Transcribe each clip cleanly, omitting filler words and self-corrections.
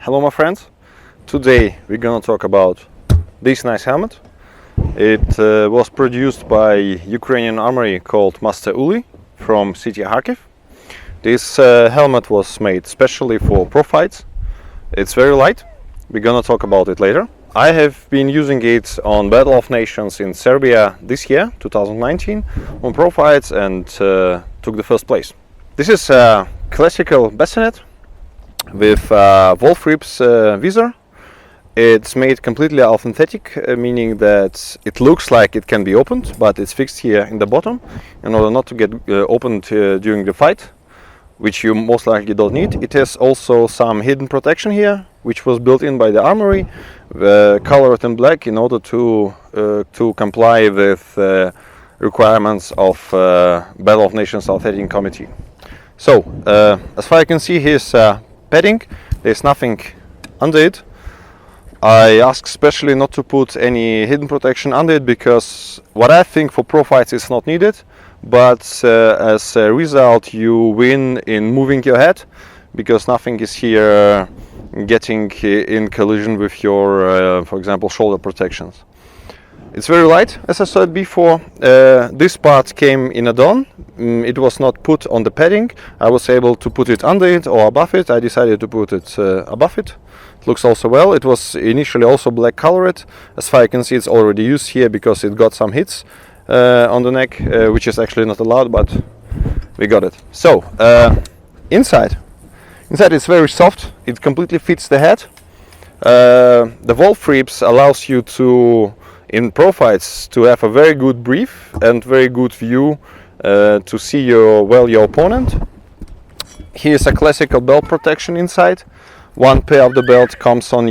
Hello my friends, today we're gonna talk about this nice helmet. It was produced by Ukrainian armory called Master Uli from city Kharkiv. This helmet was made specially for pro fights. It's very light, we're gonna talk about it later. I have been using it on Battle of Nations in Serbia this year, 2019, on pro fights and took the first place. This is a classical bassinet with wolf ribs visor. It's made completely authentic, meaning that it looks like it can be opened, but it's fixed here in the bottom in order not to get opened during the fight, which you most likely don't need. It has also some hidden protection here, which was built in by the armory, colored in black in order to comply with requirements of Battle of Nations Authentic Committee. So, as far as I can see, here's padding. There's nothing under it. I ask especially not to put any hidden protection under it because what I think for pro fights is not needed, but as a result you win in moving your head because nothing is here getting in collision with your, for example, shoulder protections. It's very light, as I said before. This part came in add-on. It was not put on the padding. I was able to put it under it or above it. I decided to put it above it. It looks also well. It was initially also black colored. As far as I can see, it's already used here because it got some hits on the neck, which is actually not allowed, but we got it. So, inside it's very soft. It completely fits the head. The wolf ribs allows you to, in pro fights, to have a very good brief and very good view to see your opponent. Here's a classical belt protection inside. One pair of the belt comes on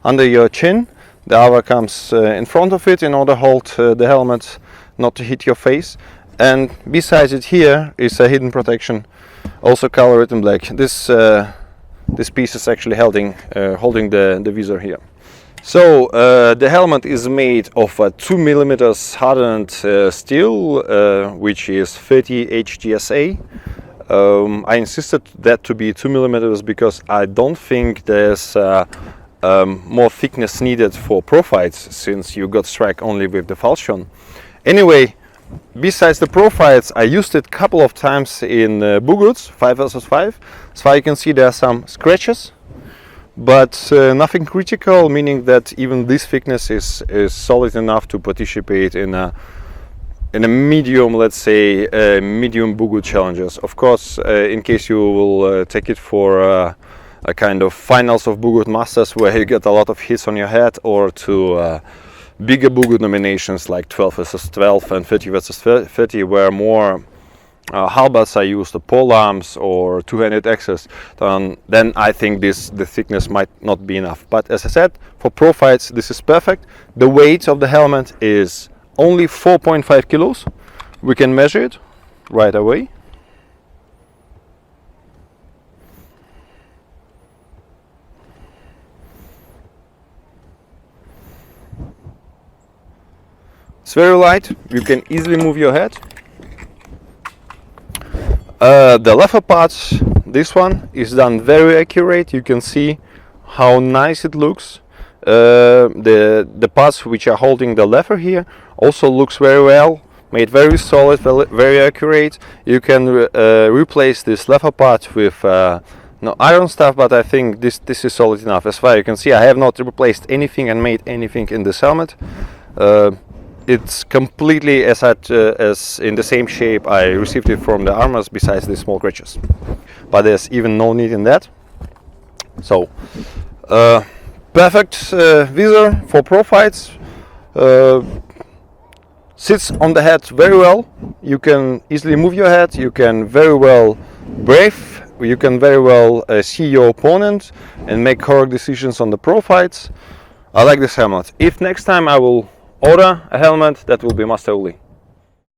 under your chin, the other comes in front of it in order to hold the helmet not to hit your face. And besides it here is a hidden protection, also colored in black. This piece is actually holding the visor here. So the helmet is made of a 2mm hardened steel, which is 30 HGSA. I insisted that to be 2mm because I don't think there's more thickness needed for pro fights, since you got strike only with the falchion. Anyway, besides the pro fights, I used it a couple of times in Buguts, 5 vs 5. So you can see there are some scratches, but nothing critical, meaning that even this thickness is solid enough to participate in a medium, let's say, medium Bugut challenges. Of course, in case you will take it for a kind of finals of Bugut Masters where you get a lot of hits on your head, or to bigger Bugut nominations like 12 vs 12 and 30 vs 30, where more halberds are used, or pole arms or two-handed axes, then I think the thickness might not be enough. But as I said, for pro fights this is perfect. The weight of the helmet is only 4.5 kilos. We can measure it right away. It's very light, you can easily move your head. The leather parts, this one is done very accurate. You can see how nice it looks. The parts which are holding the leather here also looks very well, made very solid, very accurate. You can replace this leather part with no iron stuff, but I think this is solid enough. As far as you can see, I have not replaced anything and made anything in this helmet. It's completely as in the same shape I received it from the armors, besides the small scratches. But there's even no need in that. So, perfect visor for pro fights. Sits on the head very well. You can easily move your head. You can very well brief. You can very well see your opponent and make correct decisions on the pro fights. I like this helmet. If next time I will order a helmet, that will be Master Uli.